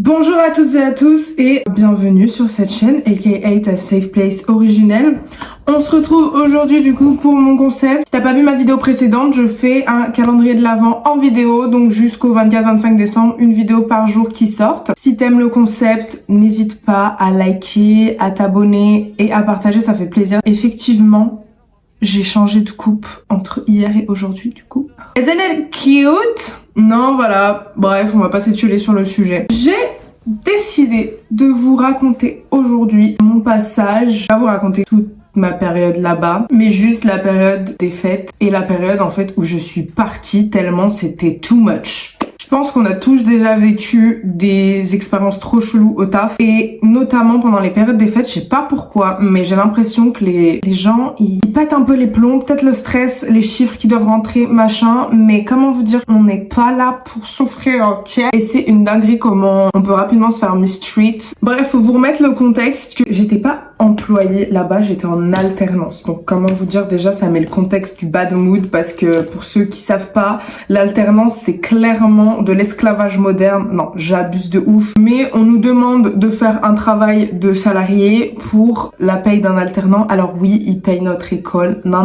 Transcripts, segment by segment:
Bonjour à toutes et à tous et bienvenue sur cette chaîne aka ta safe place originelle. On se retrouve aujourd'hui du coup pour mon concept. Si t'as pas vu ma vidéo précédente, je fais un calendrier de l'Avent en vidéo, donc jusqu'au 24-25 décembre, une vidéo par jour qui sortent. Si t'aimes le concept, n'hésite pas à liker, à t'abonner et à partager, ça fait plaisir. Effectivement, j'ai changé de coupe entre hier et aujourd'hui du coup. Isn't it cute? Non, voilà. Bref, on va pas s'étioler sur le sujet. J'ai décidé de vous raconter aujourd'hui mon passage. Je vais pas vous raconter toute ma période là-bas, mais juste la période des fêtes et la période en fait où je suis partie tellement c'était too much. Je pense qu'on a tous déjà vécu des expériences trop cheloues au taf et notamment pendant les périodes des fêtes, je sais pas pourquoi, mais j'ai l'impression que les gens ils pètent un peu les plombs, peut-être le stress, les chiffres qui doivent rentrer, machin, mais comment vous dire, on n'est pas là pour souffrir, ok? Et c'est une dinguerie comment on peut rapidement se faire mistreat. Bref, faut vous remettre le contexte que j'étais pas employée là-bas, j'étais en alternance. Donc comment vous dire, déjà ça met le contexte du bad mood parce que pour ceux qui savent pas, l'alternance c'est clairement de l'esclavage moderne. Non, j'abuse de ouf, mais on nous demande de faire un travail de salarié pour la paye d'un alternant. Alors oui, ils payent notre école, non.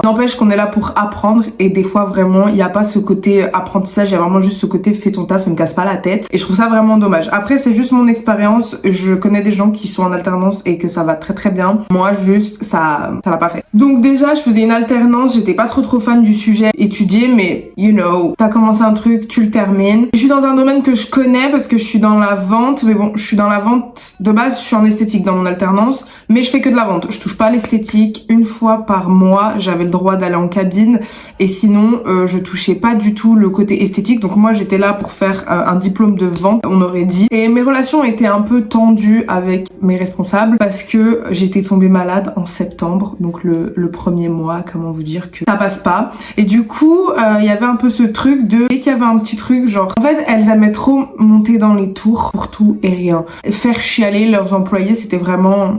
N'empêche qu'on est là pour apprendre et des fois vraiment il y a pas ce côté apprentissage, il y a vraiment juste ce côté fais ton taf et me casse pas la tête et je trouve ça vraiment dommage. Après c'est juste mon expérience, je connais des gens qui sont en alternance et que ça va très très bien. Moi juste ça l'a pas fait. Donc déjà je faisais une alternance, j'étais pas trop fan du sujet étudié, mais you know, t'as commencé un truc, tu le termines. Je suis dans un domaine que je connais parce que je suis dans la vente, mais bon, je suis dans la vente de base, je suis en esthétique dans mon alternance, mais je fais que de la vente. Je touche pas à l'esthétique. Une fois par mois, j'avais le droit d'aller en cabine et sinon, je touchais pas du tout le côté esthétique. Donc moi, j'étais là pour faire un diplôme de vente, on aurait dit. Et mes relations étaient un peu tendues avec mes responsables parce que j'étais tombée malade en septembre, donc le premier mois, comment vous dire que ça passe pas. Et du coup, il y avait un peu ce truc de dès qu'il y avait un petit truc, genre en fait, elles aimaient trop monter dans les tours pour tout et rien. Faire chialer leurs employés, c'était vraiment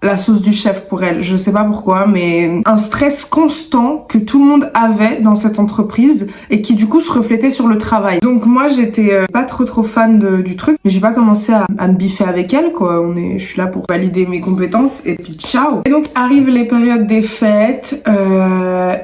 la sauce du chef pour elle, je sais pas pourquoi, mais un stress constant que tout le monde avait dans cette entreprise et qui du coup se reflétait sur le travail. Donc moi j'étais pas trop fan du truc, mais j'ai pas commencé à me biffer avec elle quoi. Je suis là pour valider mes compétences et puis ciao. Et donc arrivent les périodes des fêtes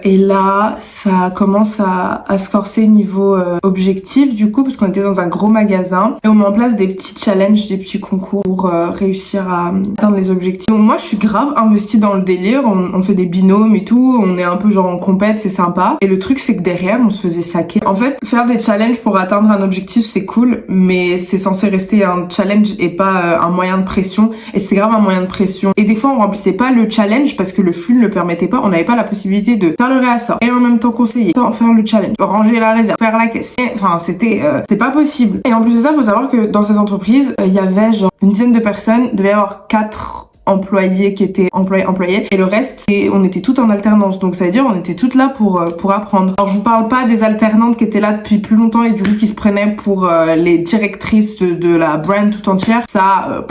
et là ça commence à se corser niveau objectif du coup parce qu'on était dans un gros magasin et on met en place des petits challenges, des petits concours pour réussir à atteindre les objectifs. Donc, moi je suis grave investie dans le délire, on fait des binômes et tout, on est un peu genre en compète, c'est sympa. Et le truc c'est que derrière on se faisait saquer. En fait faire des challenges pour atteindre un objectif c'est cool, mais c'est censé rester un challenge et pas un moyen de pression. Et c'était grave un moyen de pression. Et des fois on remplissait pas le challenge parce que le flux ne le permettait pas, on n'avait pas la possibilité de faire le réassort et en même temps conseiller, faire le challenge, ranger la réserve, faire la caisse. Enfin c'était pas possible. Et en plus de ça faut savoir que dans cette entreprise il y avait genre une dizaine de personnes, il devait y avoir 4 employés qui étaient employés et le reste et on était toutes en alternance, donc ça veut dire on était toutes là pour apprendre. Alors je vous parle pas des alternantes qui étaient là depuis plus longtemps et du coup qui se prenaient pour les directrices de la brand tout entière, ça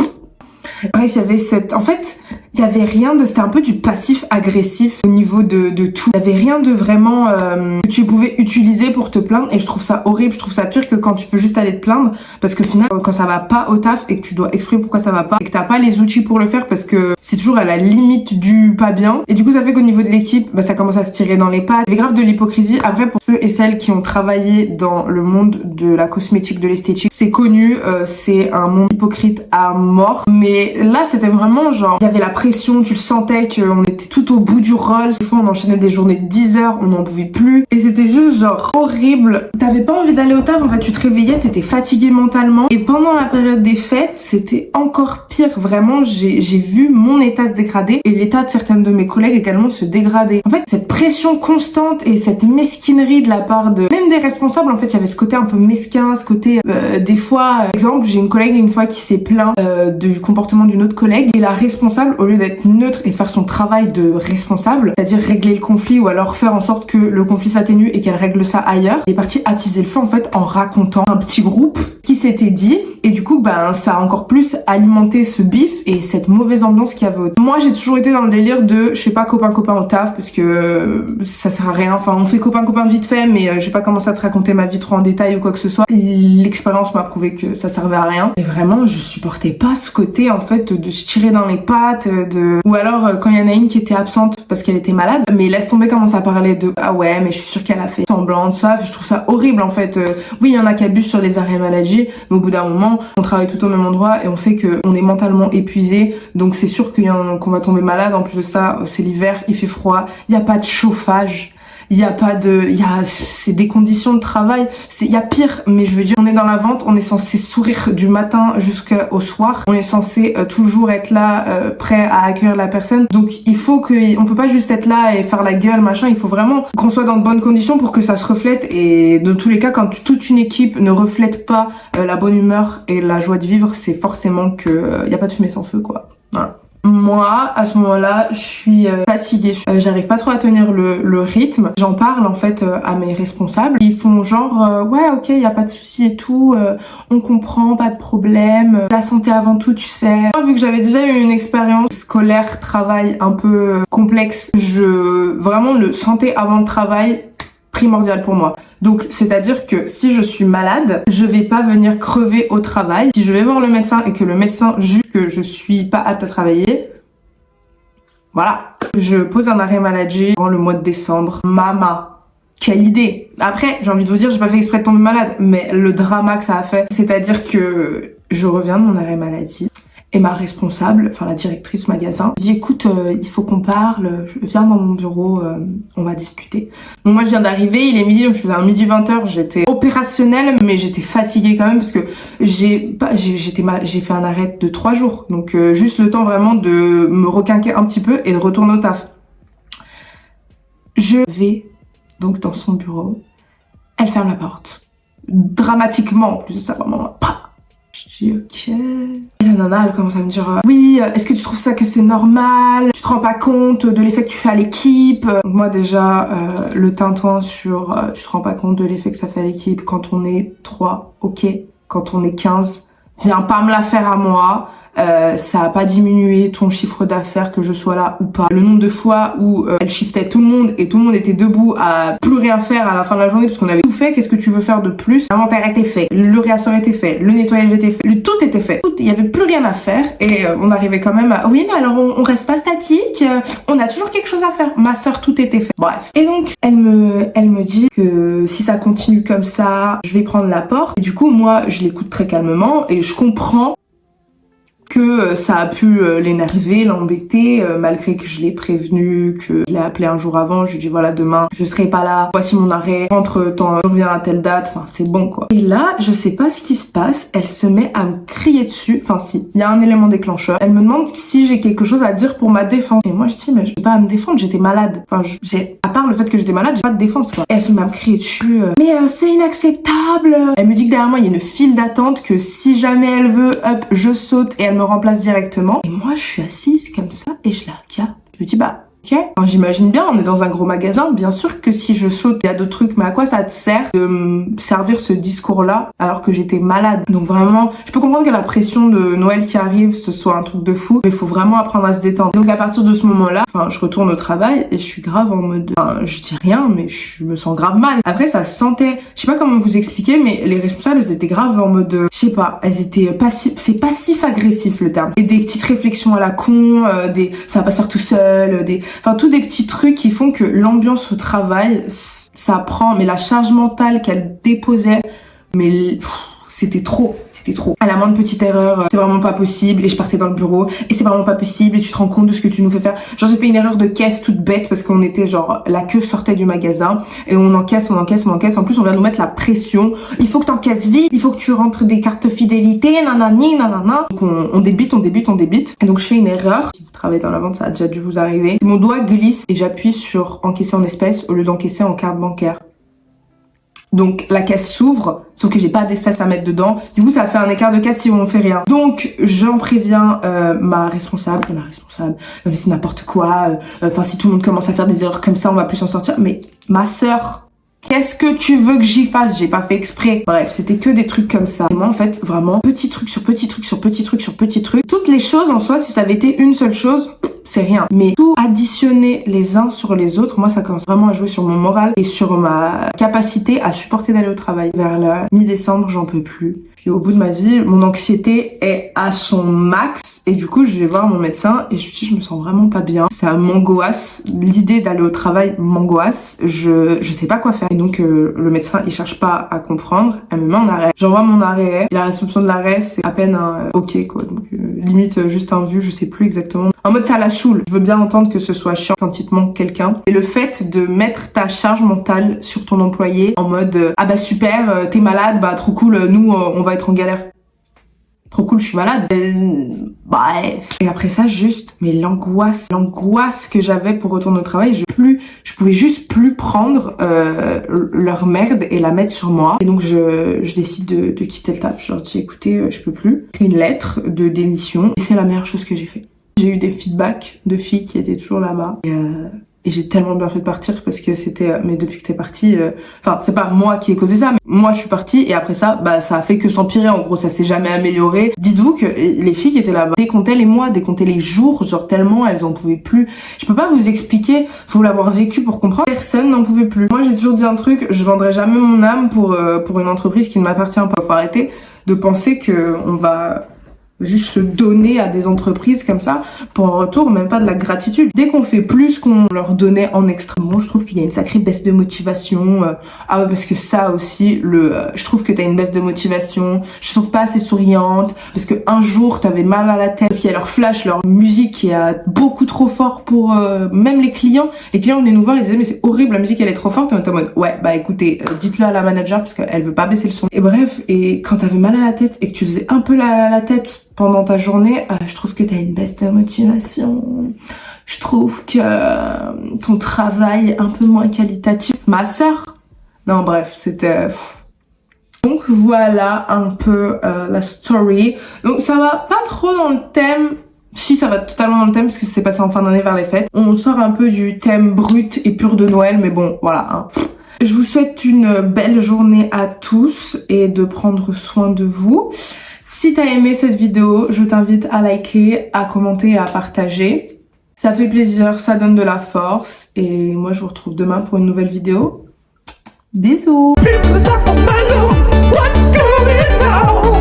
bref il y avait en fait il y avait rien de, c'était un peu du passif agressif au niveau de tout. Il y avait rien de vraiment que tu pouvais utiliser pour te plaindre et je trouve ça horrible, je trouve ça pire que quand tu peux juste aller te plaindre parce que finalement quand ça va pas au taf et que tu dois exprimer pourquoi ça va pas et que t'as pas les outils pour le faire parce que c'est toujours à la limite du pas bien et du coup ça fait qu'au niveau de l'équipe ça commence à se tirer dans les pattes. Il y avait grave de l'hypocrisie. Après pour ceux et celles qui ont travaillé dans le monde de la cosmétique, de l'esthétique, c'est connu, c'est un monde hypocrite à mort, mais là c'était vraiment genre il y avait la pression, tu le sentais qu'on était tout au bout du rôle. Des fois on enchaînait des journées de 10 heures, on n'en pouvait plus et c'était juste genre horrible. T'avais pas envie d'aller au taf, en fait tu te réveillais, t'étais fatigué mentalement et pendant la période des fêtes c'était encore pire. Vraiment j'ai vu mon état se dégrader et l'état de certaines de mes collègues également se dégrader. En fait cette pression constante et cette mesquinerie de la part de même des responsables, en fait il y avait ce côté un peu mesquin, ce côté des fois exemple j'ai une collègue une fois qui s'est plaint du comportement d'une autre collègue et la responsable au lieu d'être neutre et de faire son travail de responsable, c'est-à-dire régler le conflit ou alors faire en sorte que le conflit s'atténue et qu'elle règle ça ailleurs, elle est partie attiser le feu en fait en racontant un petit groupe qui s'était dit, et du coup ça a encore plus alimenté ce bif et cette mauvaise ambiance qu'il y avait autour. Moi j'ai toujours été dans le délire de, je sais pas, copain au taf, parce que ça sert à rien, enfin on fait copain vite fait, mais j'ai pas commencé à te raconter ma vie trop en détail ou quoi que ce soit. L'expérience m'a prouvé que ça servait à rien, et vraiment je supportais pas ce côté en fait de se tirer dans les pattes, ou alors quand il y en a une qui était absente parce qu'elle était malade, mais laisse tomber comment ça parlait de ah ouais mais je suis sûre qu'elle a fait semblant de ça, je trouve ça horrible en fait. Oui, il y en a qui abusent sur les arrêts maladie, mais au bout d'un moment on travaille tout au même endroit et on sait que on est mentalement épuisé, donc c'est sûr qu'on va tomber malade. En plus de ça, c'est l'hiver, il fait froid, il y a pas de chauffage, il y a pas de, c'est des conditions de travail, il y a pire, mais je veux dire, on est dans la vente, on est censé sourire du matin jusqu'au soir, on est censé toujours être là, prêt à accueillir la personne, donc il faut on peut pas juste être là et faire la gueule, machin, il faut vraiment qu'on soit dans de bonnes conditions pour que ça se reflète, et dans tous les cas, quand toute une équipe ne reflète pas la bonne humeur et la joie de vivre, c'est forcément que y a pas de fumée sans feu, quoi. Voilà. Moi, à ce moment-là, je suis fatiguée. J'arrive pas trop à tenir le rythme. J'en parle en fait à mes responsables. Ils font genre ouais, ok, y a pas de souci et tout. On comprend, pas de problème. La santé avant tout, tu sais. Moi, vu que j'avais déjà eu une expérience scolaire, travail un peu complexe, vraiment le santé avant le travail, primordial pour moi. Donc c'est-à-dire que si je suis malade, je vais pas venir crever au travail. Si je vais voir le médecin et que le médecin juge que je suis pas apte à travailler, voilà, je pose un arrêt maladie dans le mois de décembre. Mama, quelle idée. Après, j'ai envie de vous dire, j'ai pas fait exprès de tomber malade, mais le drama que ça a fait, c'est-à-dire que je reviens de mon arrêt maladie. Et ma responsable, enfin la directrice magasin, dit écoute, il faut qu'on parle, viens dans mon bureau, on va discuter. Donc moi je viens d'arriver, il est midi, donc je faisais un midi 20h, j'étais opérationnelle, mais j'étais fatiguée quand même parce que j'ai fait un arrêt de 3 jours. Donc juste le temps vraiment de me requinquer un petit peu et de retourner au taf. Je vais donc dans son bureau, elle ferme la porte. Dramatiquement, en plus de ça, vraiment, pas. Je dis ok. Et la nana elle commence à me dire oui, est-ce que tu trouves ça que c'est normal? Tu te rends pas compte de l'effet que tu fais à l'équipe? Donc moi déjà le tintouin sur tu te rends pas compte de l'effet que ça fait à l'équipe quand on est 3, ok. Quand on est 15, viens pas me la faire à moi. Ça a pas diminué ton chiffre d'affaires que je sois là ou pas. Le nombre de fois où elle shiftait tout le monde et tout le monde était debout à plus rien faire à la fin de la journée parce qu'on avait tout fait. Qu'est-ce que tu veux faire de plus? L'inventaire était fait, le réassort était fait, le nettoyage était fait, tout était fait. Il y avait plus rien à faire et on arrivait quand même à oui mais alors on reste pas statique, on a toujours quelque chose à faire. Ma soeur, tout était fait. Bref. Et donc elle me dit que si ça continue comme ça, je vais prendre la porte. Et du coup moi je l'écoute très calmement et je comprends que ça a pu l'énerver, l'embêter, malgré que je l'ai prévenu, que je l'ai appelé un jour avant, je lui ai dit voilà demain je serai pas là, voici mon arrêt, entre temps je reviens à telle date, enfin c'est bon quoi. Et là je sais pas ce qui se passe, elle se met à me crier dessus, enfin si, il y a un élément déclencheur, elle me demande si j'ai quelque chose à dire pour ma défense. Et moi je dis mais j'ai pas à me défendre, j'étais malade, enfin à part le fait que j'étais malade, j'ai pas de défense quoi. Et elle se met à me crier dessus, mais c'est inacceptable. Elle me dit que derrière moi il y a une file d'attente, que si jamais elle veut, hop, je saute et elle me remplace directement. Et moi je suis assise comme ça et je la regarde. Je me dis bah ok. Enfin, j'imagine bien, on est dans un gros magasin, bien sûr que si je saute, il y a d'autres trucs, mais à quoi ça te sert de me servir ce discours-là alors que j'étais malade? Donc vraiment, je peux comprendre que la pression de Noël qui arrive, ce soit un truc de fou, mais il faut vraiment apprendre à se détendre. Donc à partir de ce moment-là, enfin, je retourne au travail et je suis grave en mode, enfin, je dis rien, mais je me sens grave mal. Après, ça se sentait, je sais pas comment vous expliquer, mais les responsables, elles étaient grave en mode, je sais pas, elles étaient c'est passif-agressif le terme. Et des petites réflexions à la con, ça va pas se faire tout seul, enfin tous des petits trucs qui font que l'ambiance au travail, ça prend, mais la charge mentale qu'elle déposait, mais c'était trop. À la moindre petite erreur, c'est vraiment pas possible, et je partais dans le bureau, et c'est vraiment pas possible, et tu te rends compte de ce que tu nous fais faire. Genre j'ai fait une erreur de caisse toute bête, parce qu'on était genre, la queue sortait du magasin, et on encaisse, en plus on vient nous mettre la pression, il faut que t'encaisses vite, il faut que tu rentres des cartes fidélité, nanani, nanana. Donc on débite, et donc je fais une erreur. Si vous travaillez dans la vente, ça a déjà dû vous arriver. Mon doigt glisse, et j'appuie sur encaisser en espèces, au lieu d'encaisser en carte bancaire. Donc la caisse s'ouvre, sauf que j'ai pas d'espace à mettre dedans. Du coup, ça fait un écart de caisse si on fait rien. Donc j'en préviens ma responsable. Et ma responsable, non mais c'est n'importe quoi. Enfin, si tout le monde commence à faire des erreurs comme ça, on va plus s'en sortir. Mais ma sœur, qu'est-ce que tu veux que j'y fasse? J'ai pas fait exprès. Bref, c'était que des trucs comme ça. Et moi, en fait, vraiment, petit truc sur petit truc sur petit truc sur petit truc. Toutes les choses en soi, si ça avait été une seule chose, c'est rien. Mais tout additionner les uns sur les autres, moi, ça commence vraiment à jouer sur mon moral et sur ma capacité à supporter d'aller au travail. Vers la mi-décembre, j'en peux plus. Puis au bout de ma vie, mon anxiété est à son max. Et du coup, je vais voir mon médecin et je me dis, je me sens vraiment pas bien. Ça m'angoisse. L'idée d'aller au travail m'angoisse. Je sais pas quoi faire. Et donc, le médecin, il cherche pas à comprendre. Elle me met en arrêt. J'envoie mon arrêt. Et la réception de l'arrêt, c'est à peine un OK, quoi. Donc, limite, juste un vu, je sais plus exactement. En mode, ça la saoule. Je veux bien entendre que ce soit chiant quand il te manque quelqu'un. Et le fait de mettre ta charge mentale sur ton employé en mode, ah bah super, t'es malade, bah trop cool, nous, on va être en galère. Trop cool, je suis malade. Bref. Et après ça, juste, mais l'angoisse que j'avais pour retourner au travail, je pouvais juste plus prendre leur merde et la mettre sur moi. Et donc je décide de quitter le taf. Je leur dis, écoutez, je peux plus. Je fais une lettre de démission et c'est la meilleure chose que j'ai fait. J'ai eu des feedbacks de filles qui étaient toujours là-bas. Et j'ai tellement bien fait de partir parce que c'était, mais depuis que t'es partie, enfin c'est pas moi qui ai causé ça, mais moi je suis partie et après ça, bah ça a fait que s'empirer, en gros ça s'est jamais amélioré. Dites-vous que les filles qui étaient là-bas décomptaient les mois, décomptaient les jours, genre tellement elles en pouvaient plus. Je peux pas vous expliquer, faut l'avoir vécu pour comprendre. Personne n'en pouvait plus. Moi j'ai toujours dit un truc, je vendrai jamais mon âme pour une entreprise qui ne m'appartient pas. Faut arrêter de penser que on va juste se donner à des entreprises comme ça pour en retour même pas de la gratitude. Dès qu'on fait plus qu'on leur donnait en extra, moi je trouve qu'il y a une sacrée baisse de motivation. Ah ouais, parce que ça aussi, je trouve que t'as une baisse de motivation, je trouve pas assez souriante, parce que un jour t'avais mal à la tête, parce qu'il y a leur flash, leur musique qui est beaucoup trop fort pour même les clients venaient nous voir, ils disaient mais c'est horrible, la musique elle est trop forte, et on était en mode ouais bah écoutez, dites-le à la manager parce qu'elle veut pas baisser le son. Et bref, et quand t'avais mal à la tête et que tu faisais un peu la tête pendant ta journée, je trouve que t'as une baisse de motivation. Je trouve que ton travail est un peu moins qualitatif. Ma sœur. Non, bref, c'était... Donc voilà un peu la story. Donc ça va pas trop dans le thème. Si, ça va totalement dans le thème parce que c'est passé en fin d'année vers les fêtes. On sort un peu du thème brut et pur de Noël, mais bon, voilà. Hein. Je vous souhaite une belle journée à tous et de prendre soin de vous. Si t'as aimé cette vidéo, je t'invite à liker, à commenter et à partager. Ça fait plaisir, ça donne de la force. Et moi, je vous retrouve demain pour une nouvelle vidéo. Bisous! What's going on?